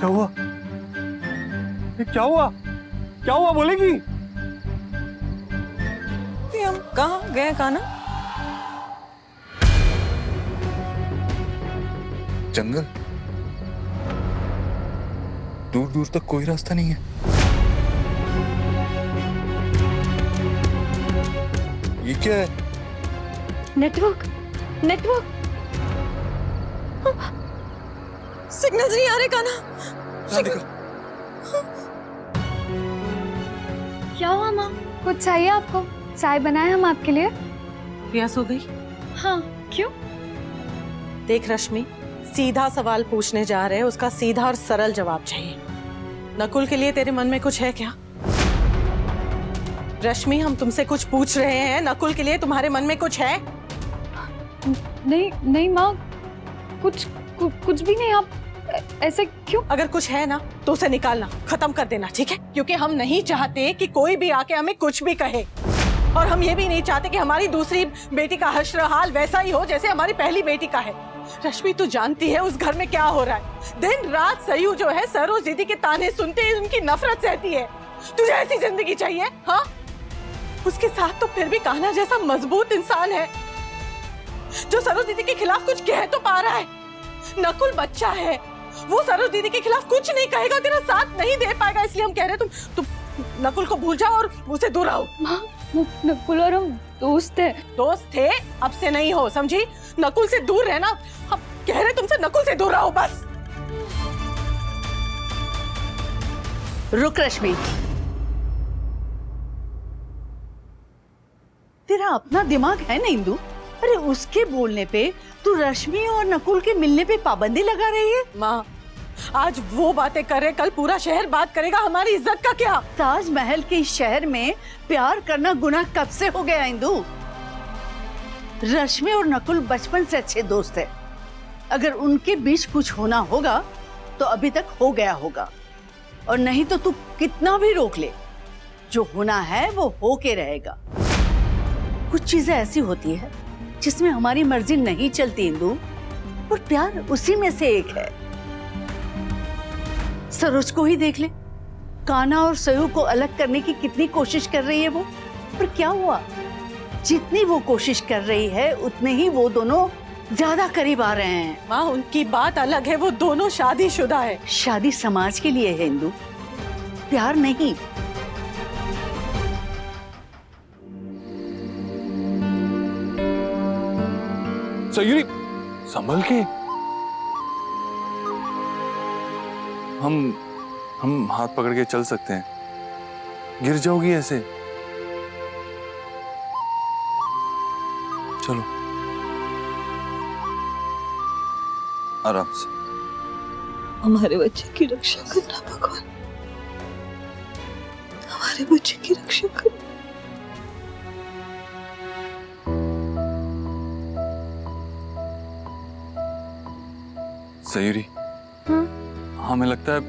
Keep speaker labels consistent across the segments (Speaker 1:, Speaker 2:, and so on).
Speaker 1: क्या हुआ? ये क्या हुआ? क्या हुआ बोलेगी?
Speaker 2: हम कहाँ गए कान्हा?
Speaker 1: जंगल। दूर दूर तक कोई रास्ता नहीं है। ये क्या है?
Speaker 3: नेटवर्क नेटवर्क
Speaker 2: सिग्नल्स नहीं आ रहे कान्हा।
Speaker 3: क्या हुआ माँ? कुछ चाहिए आपको? चाय बनाए हम आपके लिए?
Speaker 2: प्यास हो गई?
Speaker 3: हाँ, क्यों?
Speaker 2: देख रश्मि, सीधा सवाल पूछने जा रहे हैं, उसका सीधा और सरल जवाब चाहिए। नकुल के लिए तेरे मन में कुछ है क्या? रश्मि, हम तुमसे कुछ पूछ रहे हैं, नकुल के लिए तुम्हारे मन में कुछ है?
Speaker 3: नहीं नहीं माँ, कुछ भी नहीं। आप ऐसे क्यों?
Speaker 2: अगर कुछ है ना तो उसे निकालना, खत्म कर देना, ठीक है? क्योंकि हम नहीं चाहते कि कोई भी आके हमें कुछ भी कहे, और हम ये भी नहीं चाहते कि हमारी दूसरी बेटी का हश्र हाल वैसा ही हो जैसे हमारी पहली बेटी का है। रश्मि, तू जानती है उस घर में क्या हो रहा है। दिन रात सयू जो है सरोज दीदी के ताने सुनते ही उनकी नफरत सहती है। तुझे ऐसी जिंदगी चाहिए? हाँ, उसके साथ तो फिर भी कान्हा जैसा मजबूत इंसान है जो सरोज दीदी के खिलाफ कुछ कह तो पा रहा है। नकुल बच्चा है, वो सरोज दीदी के खिलाफ कुछ नहीं कहेगा, तेरा साथ नहीं दे पाएगा, इसलिए हम कह रहे हैं तुम नकुल को भूल जाओ और उसे दूर रहो।
Speaker 3: माँ, नकुल और हम दोस्त थे।
Speaker 2: दोस्त थे, अब से नहीं हो, समझी? नकुल से दूर रहना, हम कह रहे तुमसे नकुल से दूर रहो बस।
Speaker 4: रुक रश्मि, तेरा अपना दिमाग है ना इंदु? अरे उसके बोलने पे तू रश्मि और नकुल के मिलने पे पाबंदी लगा रही है?
Speaker 2: माँ, आज वो बातें कर रहे, कल पूरा शहर बात करेगा, हमारी इज्जत का क्या?
Speaker 4: ताजमहल के इस शहर में प्यार करना गुनाह कब से हो गया इंदु? रश्मि और नकुल बचपन से अच्छे दोस्त हैं। अगर उनके बीच कुछ होना होगा तो अभी तक हो गया होगा, और नहीं तो तू कितना भी रोक ले, जो होना है वो हो के रहेगा। कुछ चीजें ऐसी होती है जिसमें हमारी मर्जी नहीं चलती इंदु, और प्यार उसी में से एक है। सरोज को ही देख ले, कान्हा और सयू को अलग करने की कितनी कोशिश कर रही है वो, पर क्या हुआ? जितनी वो कोशिश कर रही है उतने ही वो दोनों ज्यादा करीब आ रहे हैं।
Speaker 2: माँ, उनकी बात अलग है, वो दोनों शादीशुदा है।
Speaker 4: शादी समाज के लिए है इंदु, प्यार नहीं।
Speaker 1: सयूरी, संभल के। हम हाथ पकड़ के चल सकते हैं, गिर जाओगी ऐसे। चलो आराम से।
Speaker 2: हमारे बच्चे की रक्षा करना भगवान, हमारे बच्चे की रक्षा करना।
Speaker 1: सयूरी, हमें लगता है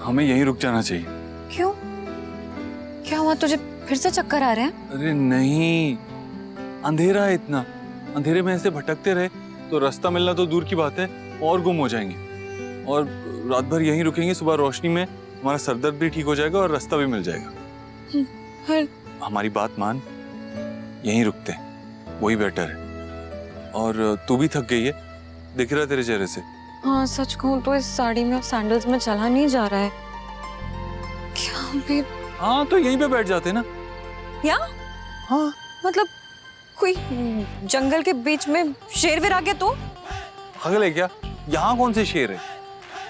Speaker 1: हमें यहीं रुक जाना चाहिए।
Speaker 3: क्यों? क्या हुआ? तुझे फिर से चक्कर आ रहे हैं?
Speaker 1: अरे नहीं, अंधेरा है इतना, अंधेरे में ऐसे भटकते रहे तो रास्ता मिलना तो दूर की बात है, और गुम हो जाएंगे। और रात भर यहीं रुकेंगे, सुबह रोशनी में हमारा सरदर्द भी ठीक हो जाएगा और रास्ता भी मिल जाएगा। हमारी बात मान, यहीं रुकते हैं, वही बेटर है। और तू भी थक गई है, दिख रहा है तेरे चेहरे से।
Speaker 3: हाँ, सच कहूँ तो इस साड़ी में और सैंडल्स में चला नहीं जा रहा है। क्या भी?
Speaker 1: हाँ, तो यहीं पे बैठ जाते ना।
Speaker 3: या?
Speaker 1: हाँ,
Speaker 3: मतलब कोई जंगल के बीच में शेर वेर आ गया तो?
Speaker 1: पागल है क्या? यहाँ कौन से शेर है?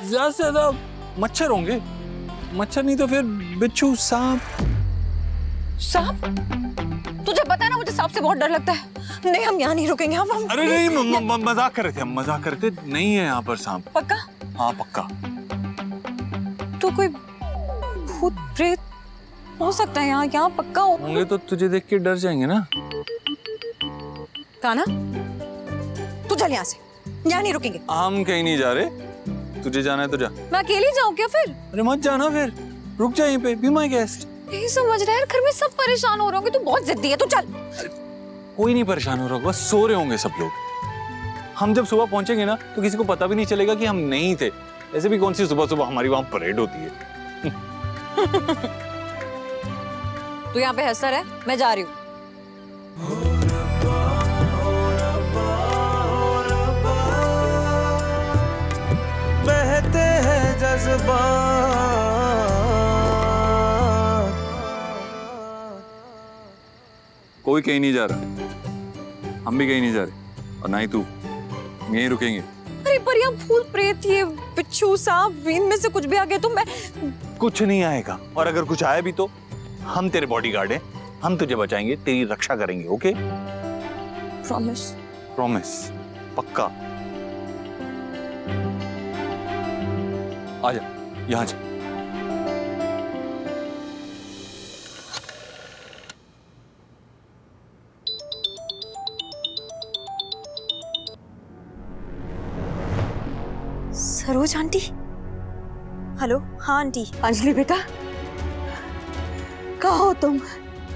Speaker 1: ज्यादा से ज्यादा मच्छर होंगे, मच्छर नहीं तो फिर बिच्छू, सांप।
Speaker 3: सांप? तुझे पता है ना मुझे सांप से बहुत डर लगता है। नहीं, हम यहाँ नहीं रुकेंगे। हम
Speaker 1: अरे नहीं, मजाक कर रहे थे, हम मजाक कर रहे थे। नहीं है यहाँ पर सांप।
Speaker 3: पक्का?
Speaker 1: हाँ पक्का।
Speaker 3: तो कोई भूत प्रेत हो सकता है यहाँ पक्का
Speaker 1: होंगे तो तुझे देख के डर जाएंगे ना।
Speaker 2: कान्हा, तू चल यहाँ से, यहाँ नहीं रुकेंगे।
Speaker 1: हम कहीं नहीं जा रहे, तुझे जाना है तो जा।
Speaker 3: मैं अकेली जाऊँ क्या फिर?
Speaker 1: अरे मत जाना, फिर रुक जा यहीं पे, बी माय गेस्ट।
Speaker 3: नहीं समझ रहा है, घर में सब परेशान हो रहे होंगे, तू बहुत जिद्दी है, तू चल।
Speaker 1: कोई नहीं परेशान हो रहा होगा, सो रहे होंगे सब लोग। हम जब सुबह पहुंचेंगे ना तो किसी को पता भी नहीं चलेगा कि हम नहीं थे, ऐसे भी कौन सी सुबह सुबह हमारी वहां परेड होती है।
Speaker 3: तू यहाँ पे हंसता रहे, मैं जा रही हूँ।
Speaker 5: बहते हैं जज्बात।
Speaker 1: कोई कहीं नहीं जा रहा, हम भी कहीं नहीं जा रहे, और ना ही तू। यहीं रुकेंगे।
Speaker 3: अरे पर यहाँ भूत प्रेत, ये बिच्छू सांप, इनमें से कुछ भी आ गया तो मैं।
Speaker 1: कुछ नहीं आएगा, और अगर कुछ आया भी तो हम तेरे बॉडीगार्ड हैं, हम तुझे बचाएंगे, तेरी रक्षा करेंगे। ओके?
Speaker 3: प्रॉमिस।
Speaker 1: प्रॉमिस, पक्का। आजा, यहाँ जा।
Speaker 3: सरोज आंटी। हेलो, हाँ आंटी।
Speaker 4: अंजलि बेटा, कहाँ हो तुम?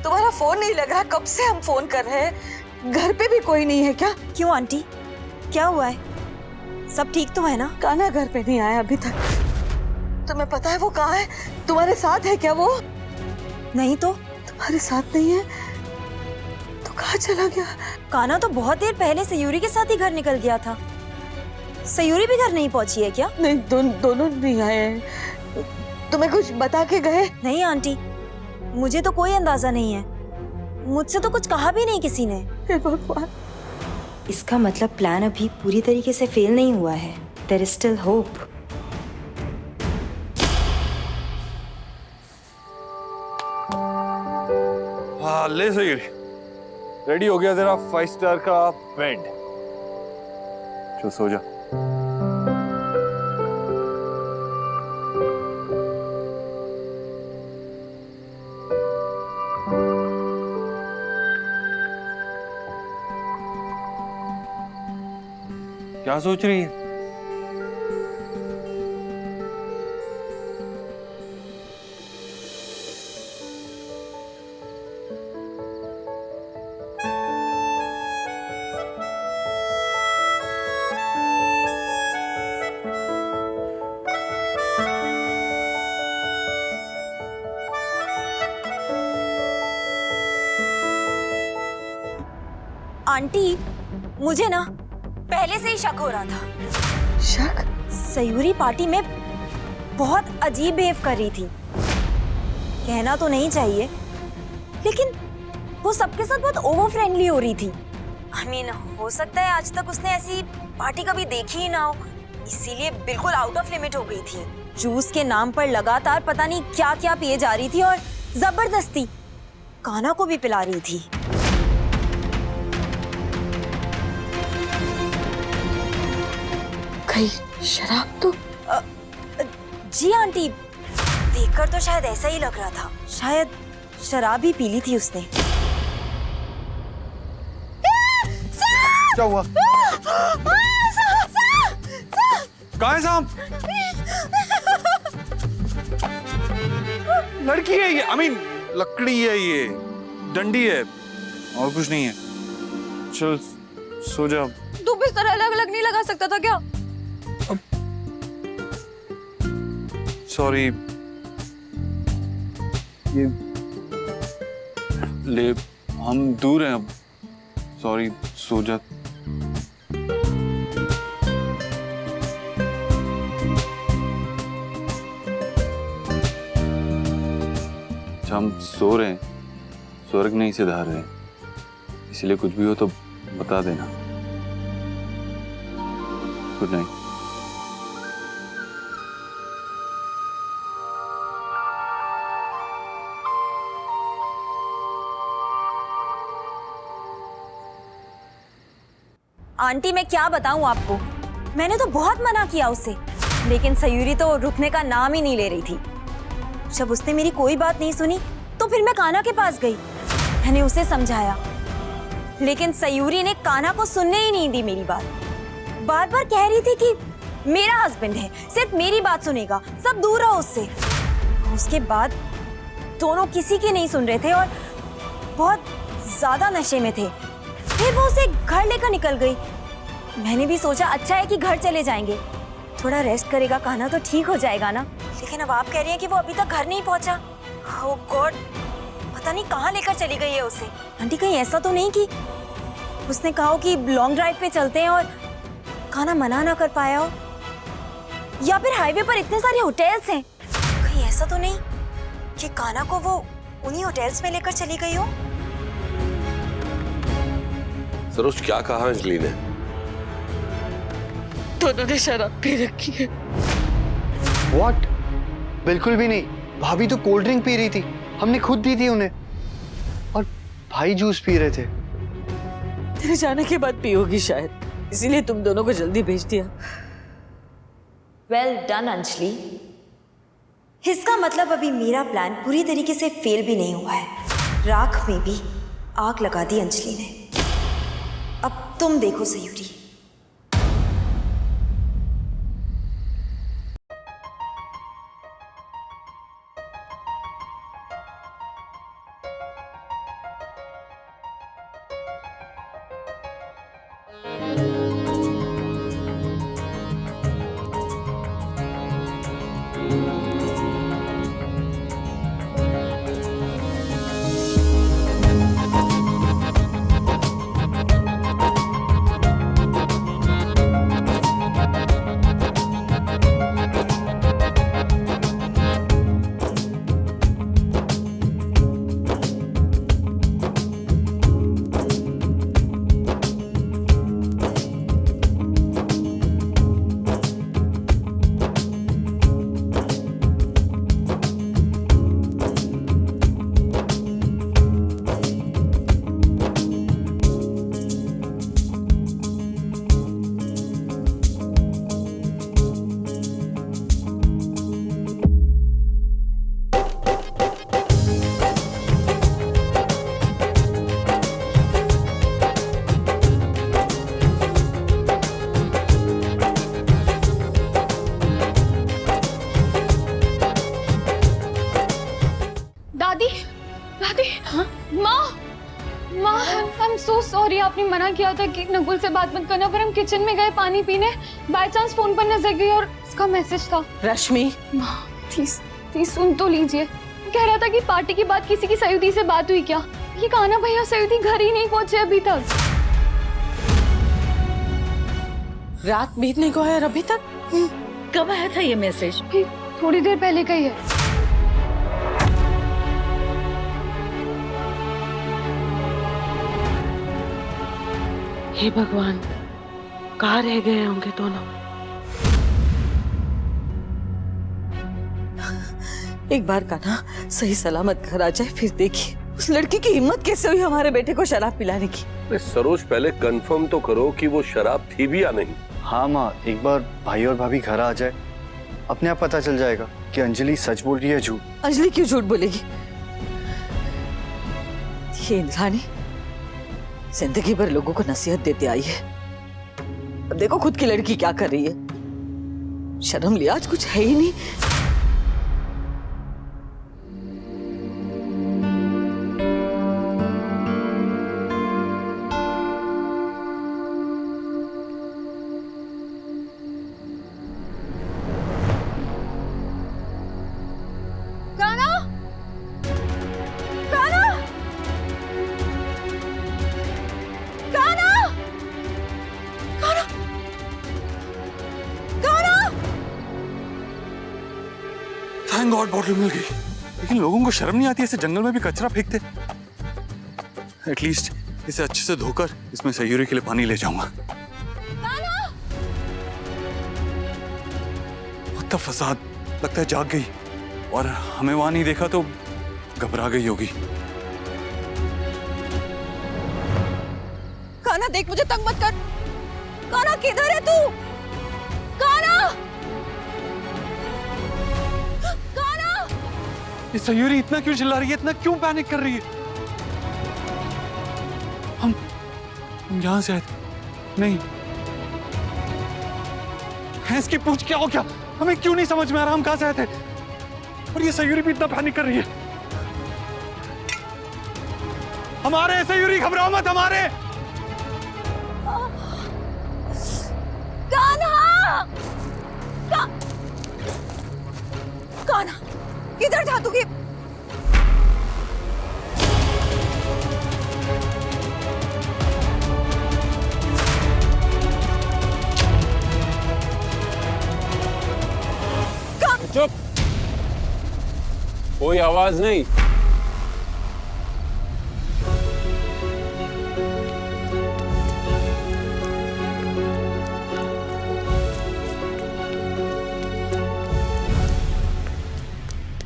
Speaker 6: तुम्हारा फोन नहीं लग रहा, कब से हम फोन कर रहे हैं। घर पे भी कोई नहीं है क्या?
Speaker 3: क्यों आंटी, क्या हुआ है? सब ठीक तो है ना?
Speaker 6: कान्हा घर पे नहीं आया अभी तक। तुम्हें पता है वो कहाँ है? तुम्हारे साथ है क्या वो?
Speaker 3: नहीं तो।
Speaker 6: तुम्हारे साथ नहीं है तो कहाँ चला गया?
Speaker 3: कान्हा तो बहुत देर पहले सयूरी के साथ ही घर निकल गया था। सयूरी भी घर नहीं पहुंची है क्या?
Speaker 6: नहीं, दोनों नहीं आए। तुम्हें कुछ बता के गए?
Speaker 3: नहीं आंटी, मुझे तो कोई अंदाजा नहीं है। मुझसे तो कुछ कहा भी नहीं किसी ने।
Speaker 6: हे भगवान।
Speaker 7: इसका मतलब प्लान अभी पूरी तरीके से फेल नहीं हुआ है। There is still hope.
Speaker 1: हाँ, ले सही, रेडी हो गया तेरा 5 स्टार का बेड। चल सो जा। क्या सोच रही है?
Speaker 3: आंटी, मुझे ना पहले से ही शक हो रहा था।
Speaker 6: शक?
Speaker 3: सयूरी पार्टी में बहुत अजीब बिहेव कर रही थी। कहना तो नहीं चाहिए, लेकिन वो सबके साथ बहुत ओवर फ्रेंडली हो रही थी। I mean, हो सकता है आज तक उसने ऐसी पार्टी कभी देखी ही ना हो, इसीलिए बिल्कुल आउट ऑफ लिमिट हो गई थी। जूस के नाम पर लगातार पता नहीं क्या क्या पिए जा रही थी और जबरदस्ती कान्हा को भी पिला रही थी।
Speaker 6: कहीं शराब तो?
Speaker 3: जी आंटी, देखकर तो शायद ऐसा ही लग रहा था। शायद शराब ही पी ली थी उसने।
Speaker 1: क्या हुआ? कहाँ है सांप? लड़की है ये, I mean, लकड़ी है ये, डंडी है, और कुछ नहीं है। चल सो जा।
Speaker 3: तू बिस्तर अलग अलग नहीं लगा सकता था क्या?
Speaker 1: सॉरी, ये ले, हम दूर हैं अब। सॉरी, सो जा। हम सो रहे हैं, स्वर्ग नहीं सिधार रहे, इसलिए कुछ भी हो तो बता देना। Good night.
Speaker 3: आंटी, मैं क्या बताऊं आपको, मैंने तो बहुत मना किया उससे, लेकिन सयूरी तो रुकने का नाम ही नहीं ले रही थी। जब उसने मेरी कोई बात नहीं सुनी तो फिर मैं कान्हा के पास गई। मैंने उसे समझाया, लेकिन सयूरी ने कान्हा को सुनने ही नहीं दी मेरी बात। बार बार कह रही थी कि मेरा हस्बैंड है, सिर्फ मेरी बात सुनेगा, सब दूर रहो उससे। उसके बाद दोनों किसी की नहीं सुन रहे थे और बहुत ज्यादा नशे में थे। फिर वो उसे घर लेकर निकल गई। मैंने भी सोचा अच्छा है कि घर चले जाएंगे, थोड़ा रेस्ट करेगा कान्हा तो ठीक हो जाएगा ना। लेकिन अब आप कह रही हैं कि वो अभी तक घर नहीं पहुंचा। ओह गॉड, पता नहीं कहाँ लेकर चली गई है उसे। आंटी कहीं ऐसा तो नहीं कि उसने कहा हो कि लॉन्ग ड्राइव पे चलते हैं और कान्हा मना ना कर पाया हो, या फिर हाईवे पर इतने सारे होटल्स हैं, कहीं ऐसा तो नहीं कि कान्हा को वो उन्हीं होटल्स में लेकर चली गई हो।
Speaker 8: सरोज, क्या कहा अंजलि ने?
Speaker 6: दोनों ने शराब पी रखी है।
Speaker 9: व्हाट? बिल्कुल भी नहीं, भाभी तो कोल्ड ड्रिंक पी रही थी, हमने खुद दी थी उन्हें, और भाई जूस पी रहे थे।
Speaker 6: तेरे जाने के बाद पियोगी शायद, इसीलिए तुम दोनों को जल्दी भेज दिया।
Speaker 3: Well done Anjali. इसका मतलब अभी मेरा प्लान पूरी तरीके से फेल भी नहीं हुआ है। राख में भी आग लगा दी अंजलि ने। अब तुम देखो सयूरी।
Speaker 10: सॉरी, आपने मना किया था कि नकुल से बात मत करना, पर हम किचन में गए पानी पीने, बाय चांस फोन पर नजर गई और उसका मैसेज था।
Speaker 2: रश्मि,
Speaker 10: प्लीज प्लीज सुन तो लीजिए। कह रहा था कि पार्टी के बाद किसी की सयुदी से बात हुई क्या। ये कान्हा भैया सयुदी घर ही नहीं पहुंचे अभी तक।
Speaker 2: रात बीतने को है और अभी तक?
Speaker 6: कब आया था ये मैसेज?
Speaker 10: थोड़ी देर पहले का ही है।
Speaker 6: हे भगवान, कहाँ रह गए होंगे दोनों? एक बार कान्हा सही सलामत घर आ जाए, फिर देखिए उस लड़की की हिम्मत कैसे हुई हमारे बेटे को शराब पिलाने की।
Speaker 8: सरोज, पहले कंफर्म तो करो कि वो शराब थी भी या नहीं।
Speaker 9: हाँ माँ, एक बार भाई और भाभी घर आ जाए, अपने आप पता चल जाएगा कि अंजलि सच बोल रही है झूठ।
Speaker 6: अंजलि क्यों झूठ बोलेगी? ये इंद्राणी जिंदगी भर लोगों को नसीहत देते आई है, अब देखो खुद की लड़की क्या कर रही है। शर्म लिहाज कुछ है ही नहीं।
Speaker 1: थैंक गॉड बॉटल मिल गई। लेकिन लोगों को शर्म नहीं आती ऐसे जंगल में भी कचरा फेंकते। एटलीस्ट इसे अच्छे से धोकर इसमें सयूरी के लिए पानी ले जाऊंगा। मतलब फसाद, लगता है जाग गई और हमें वहां नहीं देखा तो घबरा गई होगी।
Speaker 3: कान्हा देख, मुझे तंग मत कर। कान्हा किधर है तू? कान्हा!
Speaker 1: ये सयूरी इतना क्यों चिल्ला रही है, इतना क्यों पैनिक कर रही है? हम यहां से आए थे। नहीं, भैंस की पूंछ क्या हो गया? हमें क्यों नहीं समझ में आ रहा हम कहां से आए थे? और ये सयूरी भी इतना पैनिक कर रही है। हमारे सयूरी, घबराओ मत, हमारे।
Speaker 3: कान्हा! किधर जा तू?
Speaker 8: चुप, कोई आवाज नहीं।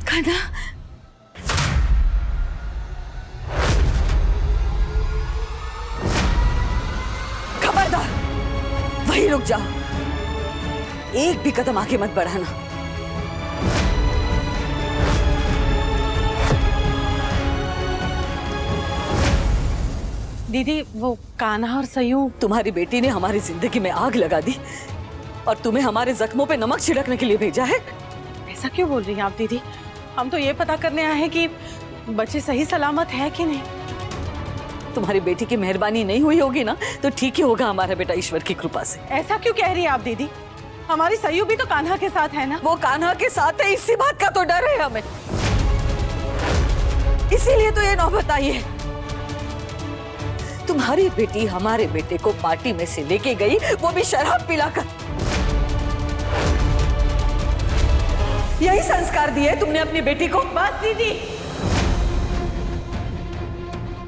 Speaker 6: कान्हा, खबरदार, वहीं रुक जा, एक भी कदम आगे मत बढ़ाना।
Speaker 2: दीदी वो कान्हा और सयू,
Speaker 6: तुम्हारी बेटी ने हमारी जिंदगी में आग लगा दी और तुम्हें हमारे जख्मों पे नमक छिड़कने के लिए भेजा है।
Speaker 2: ऐसा क्यों बोल रही हैं आप दीदी? हम तो ये पता करने आए हैं कि बच्चे सही सलामत है कि नहीं।
Speaker 6: तुम्हारी बेटी की मेहरबानी नहीं हुई होगी ना, तो ठीक ही होगा हमारा बेटा ईश्वर की कृपा से।
Speaker 2: ऐसा क्यों कह रही हैं आप दीदी? हमारी सयू भी तो कान्हा के साथ है ना।
Speaker 6: वो कान्हा के साथ है, इसी बात का तो डर है हमें, इसीलिए तो ये नौबत आई है। तुम्हारी बेटी हमारे बेटे को पार्टी में से लेके गई, वो भी शराब पिलाकर। यही संस्कार दिए तुमने अपनी बेटी को?
Speaker 2: बस दीदी,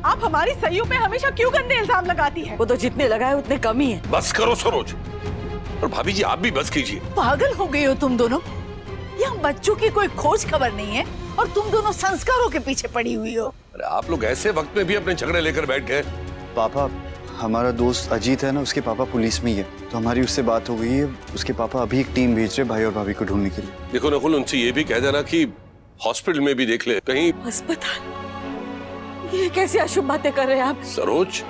Speaker 2: आप हमारी सयू पे हमेशा क्यों गंदे इल्जाम लगाती है?
Speaker 6: वो तो जितने लगाए उतने कम ही है।
Speaker 8: बस करो सरोज, और भाभी जी आप भी बस कीजिए।
Speaker 4: पागल हो गई हो तुम दोनों? यहाँ बच्चों की कोई खोज खबर नहीं है और तुम दोनों संस्कारों के पीछे पड़ी हुई हो।
Speaker 8: अरे आप लोग ऐसे वक्त में भी अपने झगड़े लेकर बैठ गए।
Speaker 9: पापा, हमारा दोस्त अजीत है ना, उसके पापा पुलिस में ही है, तो हमारी उससे बात हो गई है। उसके पापा अभी एक टीम भेज रहे भाई और भाभी को ढूंढने के लिए।
Speaker 8: देखो नकुल, उनसे ये भी कह देना कि हॉस्पिटल में भी देख ले कहीं।
Speaker 6: अस्पताल? ये कैसी अशुभ बातें कर रहे हैं आप?
Speaker 8: सरोज,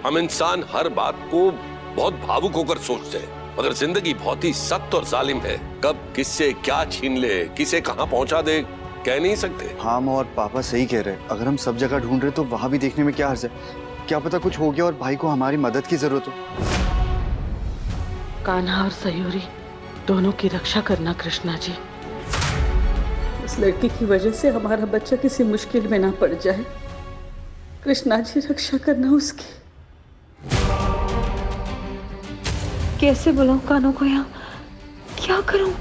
Speaker 8: हम इंसान हर बात को बहुत भावुक होकर सोचते हैं, मगर जिंदगी बहुत ही सख्त और जालिम है। कब किससे क्या छीन ले, किसे कहाँ पहुंचा दे, कह नहीं सकते।
Speaker 9: हम और पापा सही कह रहे हैं, अगर हम सब जगह ढूंढ रहे तो वहां भी देखने में क्या हर्ज है? क्या पता कुछ हो गया और भाई को हमारी मदद की जरूरत हो।
Speaker 11: कान्हा और सयूरी दोनों की रक्षा करना कृष्णा जी। उस लड़की की वजह से हमारा बच्चा किसी मुश्किल में ना पड़ जाए। कृष्णा जी रक्षा करना उसकी।
Speaker 10: कैसे बुलाऊं कान्हा को यहाँ? क्या करूं?